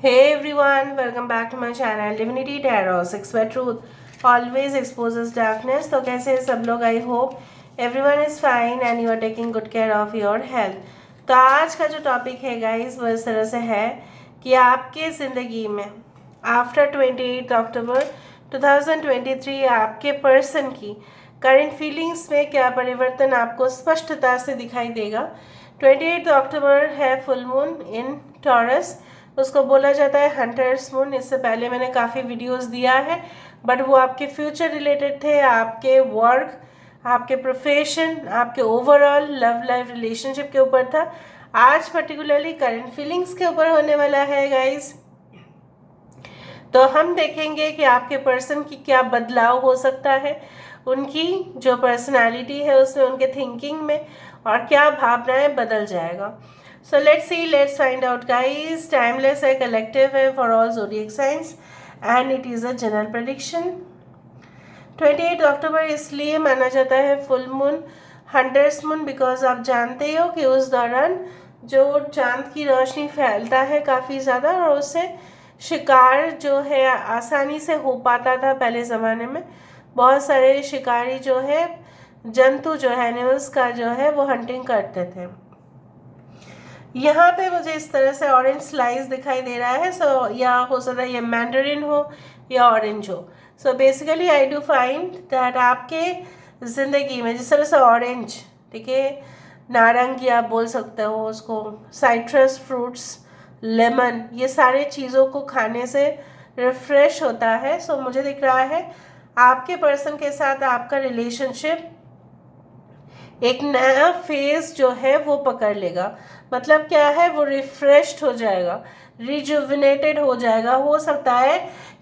Hey everyone, welcome back to my channel Divinity Tarot 6 where truth always exposes darkness. तो कैसे हैं सब लोग? I hope everyone is fine and you are taking good care of your health. तो आज का जो topic है गाइस वो इस तरह से है कि आपके ज़िंदगी में आफ्टर 28 अक्टूबर 2023 आपके पर्सन की करंट फीलिंग्स में क्या परिवर्तन आपको स्पष्टता से दिखाई देगा। 28 अक्टूबर है फुल मून इन टॉरस, उसको बोला जाता है हंटर्स मून। इससे पहले मैंने काफ़ी वीडियोस दिया है बट वो आपके फ्यूचर रिलेटेड थे, आपके वर्क, आपके प्रोफेशन, आपके ओवरऑल लव लाइफ रिलेशनशिप के ऊपर था। आज पर्टिकुलरली करंट फीलिंग्स के ऊपर होने वाला है गाइस। तो हम देखेंगे कि आपके पर्सन की क्या बदलाव हो सकता है, उनकी जो पर्सनालिटी है उसमें, उनके थिंकिंग में, और क्या भावनाएं बदल जाएगा। So let's see, let's find out guys. Timeless है, collective है for all zodiac signs and it is a general prediction. 28 अक्टूबर इसलिए माना जाता है full moon, hunters moon, because आप जानते हो कि उस दौरान जो चांद की रोशनी फैलता है काफ़ी ज़्यादा और उससे शिकार जो है आसानी से हो पाता था। पहले ज़माने में बहुत सारे शिकारी जो है, जंतु जो है, एनिमल्स का जो है वो हंटिंग करते थे। यहाँ पे मुझे इस तरह से ऑरेंज स्लाइस दिखाई दे रहा है। सो या हो सकता है ये मैंडरिन हो या ऑरेंज हो। So basically I do find that आपके ज़िंदगी में जिस तरह से ऑरेंज, ठीक है, नारंगी आप बोल सकते हो उसको, साइट्रस फ्रूट्स, लेमन, ये सारे चीज़ों को खाने से रिफ्रेश होता है। सो मुझे दिख रहा है आपके पर्सन के साथ आपका रिलेशनशिप एक नया फेज जो है वो पकड़ लेगा। मतलब क्या है, वो रिफ्रेश्ड हो जाएगा, रिजुविनेटेड हो जाएगा। हो सकता है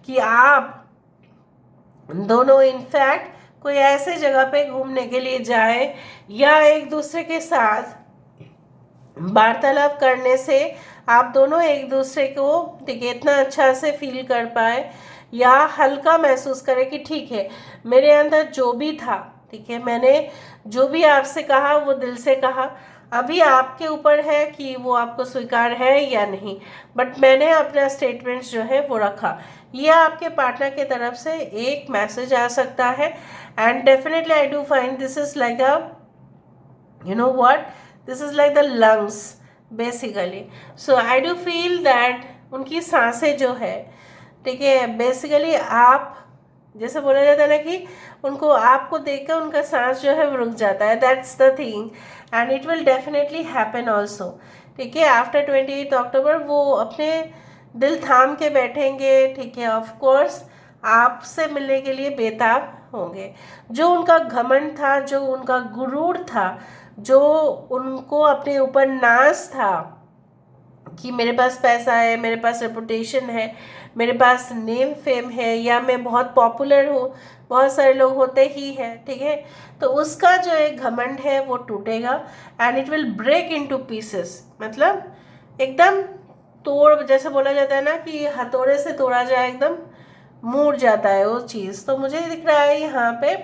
कि आप दोनों इनफैक्ट कोई ऐसे जगह पे घूमने के लिए जाए या एक दूसरे के साथ वार्तालाप करने से आप दोनों एक दूसरे को ठीक है इतना अच्छा से फील कर पाए या हल्का महसूस करें कि ठीक है मेरे अंदर जो भी था, ठीक है, मैंने जो भी आपसे कहा वो दिल से कहा। अभी आपके ऊपर है कि वो आपको स्वीकार है या नहीं, बट मैंने अपना स्टेटमेंट्स जो है वो रखा। ये आपके पार्टनर की तरफ से एक मैसेज आ सकता है and definitely I do find this is like a, you know what, this is like the lungs basically. So I do feel that उनकी सांसें जो है, ठीक है, बेसिकली आप जैसे बोला जाता है ना कि उनको आपको देखकर उनका सांस जो है वो रुक जाता है। That's the thing and it will definitely happen also. ठीक है, आफ्टर 28 अक्टूबर वो अपने दिल थाम के बैठेंगे, ठीक है, ऑफ कोर्स आपसे मिलने के लिए बेताब होंगे। जो उनका घमंड था, जो उनका गुरूर था, जो उनको अपने ऊपर नाज था कि मेरे पास पैसा है, मेरे पास रेपुटेशन है, मेरे पास नेम फेम है, या मैं बहुत पॉपुलर हूँ, बहुत सारे लोग होते ही हैं, ठीक है, तो उसका जो एक घमंड है वो टूटेगा and it will break into pieces. मतलब एकदम तोड़, जैसे बोला जाता है ना कि हथौड़े से तोड़ा जाए, एकदम मुड़ जाता है वो चीज़। तो मुझे दिख रहा है यहाँ पे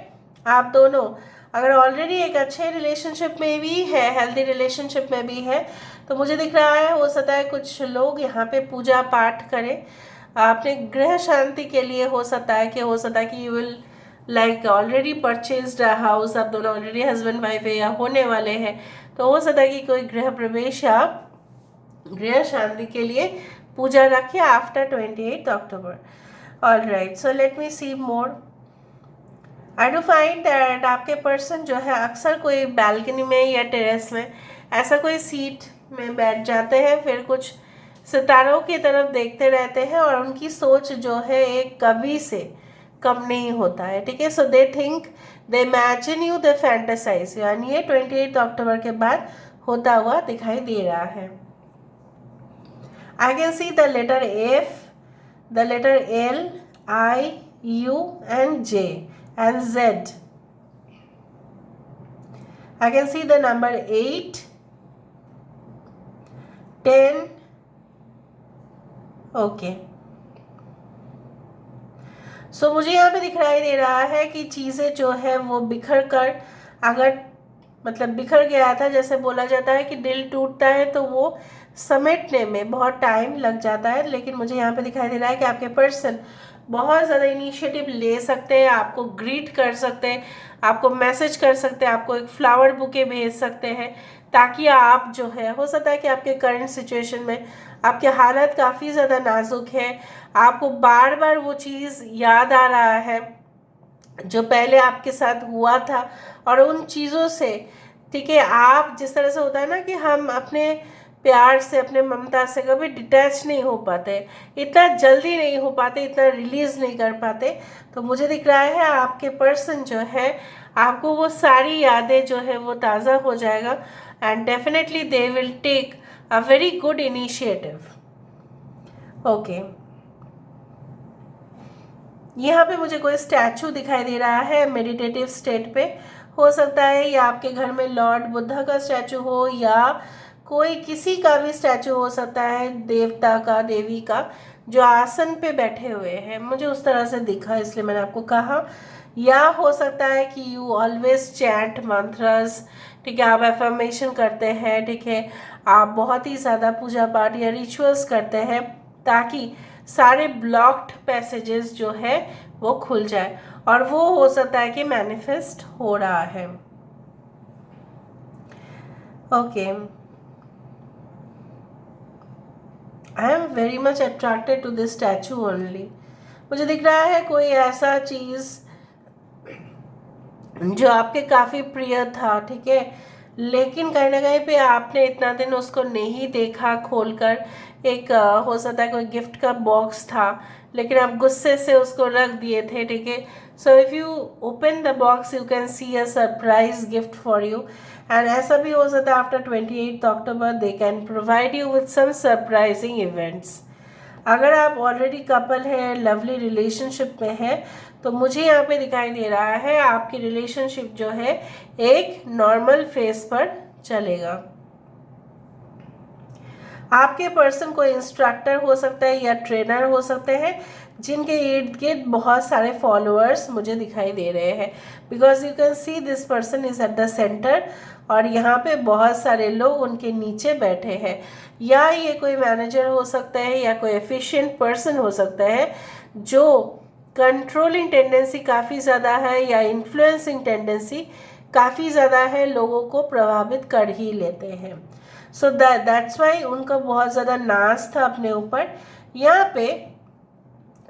आप दोनों अगर ऑलरेडी एक अच्छे रिलेशनशिप में भी है, हेल्दी रिलेशनशिप में भी है, तो मुझे दिख रहा है हो सकता है कुछ लोग यहाँ पे पूजा पाठ करें अपने गृह शांति के लिए। हो सकता है कि you will like already purchased a house, आप दोनों ऑलरेडी हस्बैंड वाइफ है या होने वाले हैं, तो हो सकता है कि कोई गृह प्रवेश या गृह शांति के लिए पूजा रखिए after 28 October. All right, so let me see more. I do find that आपके पर्सन जो है अक्सर कोई बालकनी में या टेरेस में ऐसा कोई सीट में बैठ जाते हैं, फिर कुछ सितारों की तरफ देखते रहते हैं और उनकी सोच जो है एक कवि से कम नहीं होता है। ठीक है, so they think, they imagine you, they fantasize, यानी ये 28 अक्टूबर के बाद होता हुआ दिखाई दे रहा है। I can see the letter F, the letter L, I, U and J and Z. I can see the number 8, 10. Okay. So मुझे यहाँ पे दिखाई दे रहा है कि चीज़ें जो है वो बिखर कर, अगर मतलब बिखर गया था, जैसे बोला जाता है कि दिल टूटता है तो वो समेटने में बहुत टाइम लग जाता है, लेकिन मुझे यहाँ पे दिखाई दे रहा है कि आपके पर्सन बहुत ज़्यादा इनिशिएटिव ले सकते हैं, आपको ग्रीट कर सकते हैं, आपको मैसेज कर सकते हैं, आपको एक फ्लावर बुके भेज सकते हैं, ताकि आप जो है, हो सकता है कि आपके करंट सिचुएशन में आपके हालत काफ़ी ज़्यादा नाजुक है, आपको बार बार वो चीज़ याद आ रहा है जो पहले आपके साथ हुआ था, और उन चीज़ों से, ठीक है, आप जिस तरह से होता है ना कि हम अपने प्यार से, अपने ममता से कभी डिटैच नहीं हो पाते, इतना जल्दी नहीं हो पाते, इतना रिलीज़ नहीं कर पाते, तो मुझे दिख रहा है आपके पर्सन जो है, आपको वो सारी यादें जो है वो ताज़ा हो जाएगा, and definitely they will take a very good initiative. Okay, यहाँ पे मुझे कोई स्टैचू दिखाई दे रहा है मेडिटेटिव स्टेट पे। हो सकता है या आपके घर में लॉर्ड बुद्धा का स्टैचू हो, या कोई किसी का भी स्टैचू हो सकता है, देवता का, देवी का, जो आसन पे बैठे हुए हैं, मुझे उस तरह से दिखा, इसलिए मैंने आपको कहा। या हो सकता है कि यू ऑलवेज चैंट मंत्रस, ठीक है, आप एफर्मेशन करते हैं, ठीक है, आप बहुत ही ज़्यादा पूजा पाठ या रिचुअल्स करते हैं, ताकि सारे ब्लॉक्ड पैसेजेस जो है वो खुल जाए, और वो हो सकता है कि मैनिफेस्ट हो रहा है। Okay, I am very much attracted to this statue only. मुझे दिख रहा है कोई ऐसा चीज़ जो आपके काफ़ी प्रिय था, ठीक है, लेकिन कहीं ना कहीं पे आपने इतना दिन उसको नहीं देखा खोलकर। एक हो सकता है कोई गिफ्ट का बॉक्स था, लेकिन आप गुस्से से उसको रख दिए थे, ठीक है। So if you open the box you can see a surprise gift for you, and ऐसा भी हो सकता है after 28 October they can provide you with some surprising events. अगर आप ऑलरेडी कपल है, लवली रिलेशनशिप में है, तो मुझे यहाँ पे दिखाई दे रहा है आपकी रिलेशनशिप जो है एक नॉर्मल फेस पर चलेगा। आपके पर्सन कोई इंस्ट्रक्टर हो सकता है या ट्रेनर हो सकते हैं, जिनके इर्द गिर्द बहुत सारे फॉलोअर्स मुझे दिखाई दे रहे हैं, because you can see this person is at the centre, और यहाँ पे बहुत सारे लोग उनके नीचे बैठे हैं। या ये कोई मैनेजर हो सकता है, या कोई एफिशिएंट पर्सन हो सकता है जो कंट्रोलिंग टेंडेंसी काफ़ी ज़्यादा है, या इन्फ्लुएंसिंग टेंडेंसी काफ़ी ज़्यादा है, लोगों को प्रभावित कर ही लेते हैं। सो दैट्स वाई उनका बहुत ज़्यादा नाज था अपने ऊपर। यहाँ पे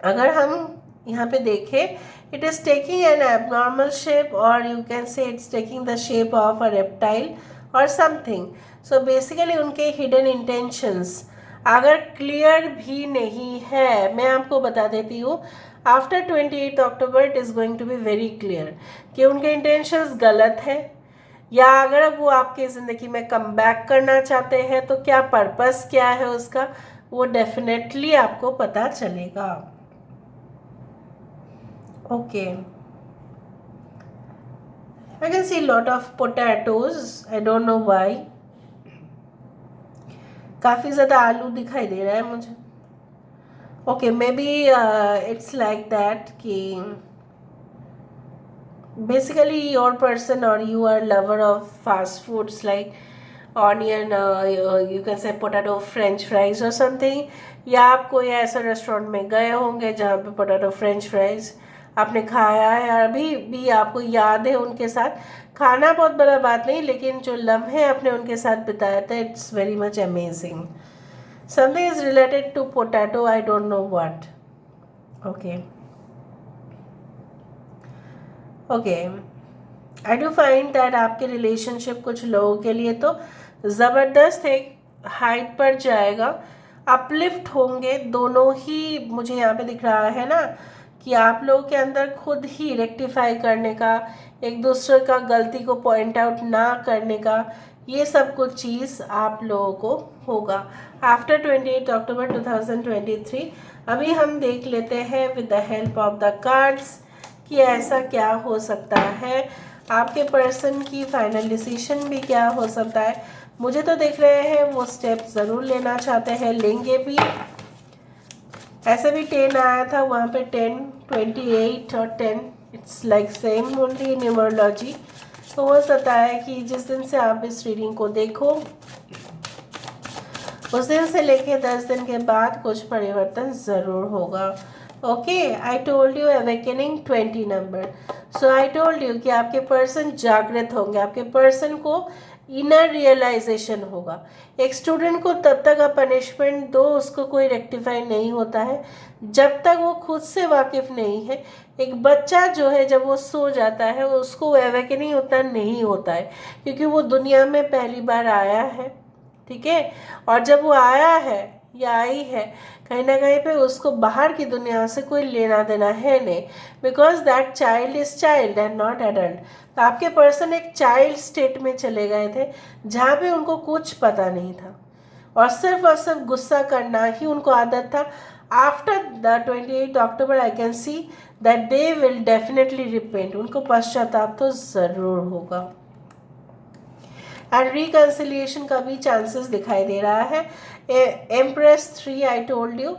अगर हम यहाँ पे देखें, it is taking an abnormal shape, और you can say it's taking the shape of a reptile और समथिंग। सो बेसिकली उनके हिडन इंटेंशंस अगर क्लियर भी नहीं है, मैं आपको बता देती हूँ, after 28 October it is going to be very clear कि उनके इंटेंशंस गलत है, या अगर वो आपकी ज़िंदगी में कम बैक करना चाहते हैं तो क्या पर्पस क्या है उसका, वो डेफिनेटली आपको पता चलेगा। Okay, I can see lot of potatoes, I don't know why। काफ़ी ज़्यादा आलू दिखाई दे रहा है मुझे। Okay, may be it's like that कि basically your person or you are lover of fast foods like onion, you can say potato french fries or something, या आप कोई ऐसा रेस्टोरेंट में गए होंगे जहाँ पे पोटैटो फ्रेंच फ्राइज आपने खाया है, अभी भी आपको याद है उनके साथ खाना, बहुत बड़ा बात नहीं, लेकिन जो लम्हे आपने उनके साथ बिताया था, it's very much amazing. Something is related to potato, I don't know what. Okay okay, I do find that आपके रिलेशनशिप कुछ लोगों के लिए तो ज़बरदस्त एक हाइट पर जाएगा, अपलिफ्ट होंगे दोनों ही। मुझे यहाँ पे दिख रहा है ना कि आप लोगों के अंदर खुद ही रेक्टिफाई करने का, एक दूसरे का गलती को पॉइंट आउट ना करने का, ये सब कुछ चीज़ आप लोगों को होगा आफ्टर 28 अक्टूबर 2023। अभी हम देख लेते हैं with the help of the cards कि ऐसा क्या हो सकता है, आपके पर्सन की फाइनल डिसीजन भी क्या हो सकता है। मुझे तो देख रहे हैं वो स्टेप ज़रूर लेना चाहते हैं, लेंगे भी। ऐसे भी 10 आया था वहाँ पे, 10, 28 और 10, it's like same only in numerology. तो हो सकता है कि जिस दिन से आप इस रीडिंग को देखो उस दिन से लेके 10 दिन के बाद कुछ परिवर्तन ज़रूर होगा। Okay, I told you awakening 20 number. So I told you कि आपके पर्सन जागृत होंगे, आपके पर्सन को इनर रियलाइजेशन होगा। एक स्टूडेंट को तब तक आप पनिशमेंट दो, उसको कोई रेक्टिफाई नहीं होता है जब तक वो खुद से वाकिफ नहीं है। एक बच्चा जो है जब वो सो जाता है उसको अवेकनिंग उतना नहीं होता है, क्योंकि वो दुनिया में पहली बार आया है, ठीक है। और जब वो आया है या आई है, कहीं ना कहीं पे उसको बाहर की दुनिया से कोई लेना देना है नहीं, because that child is child and not adult. तो आपके पर्सन एक चाइल्ड स्टेट में चले गए थे जहाँ पे उनको कुछ पता नहीं था और सिर्फ गुस्सा करना ही उनको आदत था। After the 28 October I can see that they will definitely repent, उनको पश्चाताप तो ज़रूर होगा एंड रिकन्सिलिएशन का भी चांसेस दिखाई दे रहा है। Empress 3 I told you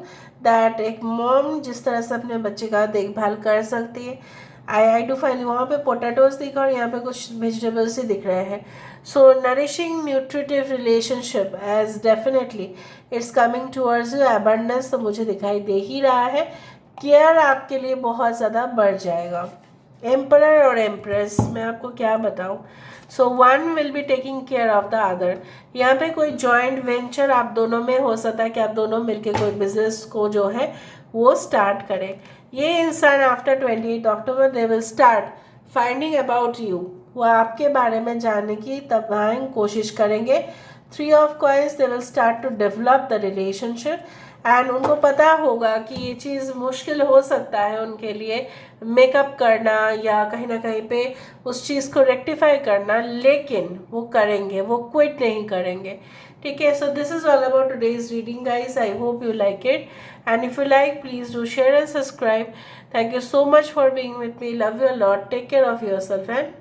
that एक मॉम जिस तरह से अपने बच्चे का देखभाल कर सकती है, आई डू फाइंड वहाँ पे पोटैटोज दिखा और यहाँ पे कुछ वेजिटेबल्स ही दिख रहे हैं। So nourishing nutritive relationship as definitely it's coming towards you. Abundance तो मुझे दिखाई दे ही रहा है, केयर आपके लिए बहुत ज़्यादा बढ़ जाएगा। एम्परर और एम्प्रेस मैं आपको क्या बताऊँ। So one will be taking care of the other. यहाँ पे कोई जॉइंट वेंचर आप दोनों में हो सकता है कि आप दोनों मिलके कोई बिजनेस को जो है वो स्टार्ट करें। ये इंसान after 28 October they will start finding about you, वो आपके बारे में जानने की तमाम कोशिश करेंगे। 3 of coins they will start to develop the relationship and उनको पता होगा कि ये चीज़ मुश्किल हो सकता है उनके लिए मेकअप करना या कहीं ना कहीं पे उस चीज़ को रेक्टिफाई करना, लेकिन वो करेंगे, वो क्विट नहीं करेंगे, ठीक है। So this is all about today's reading guys. I hope you like it and if you like please do share and subscribe. Thank you so much for being with me. Love you a lot. Take care of yourself and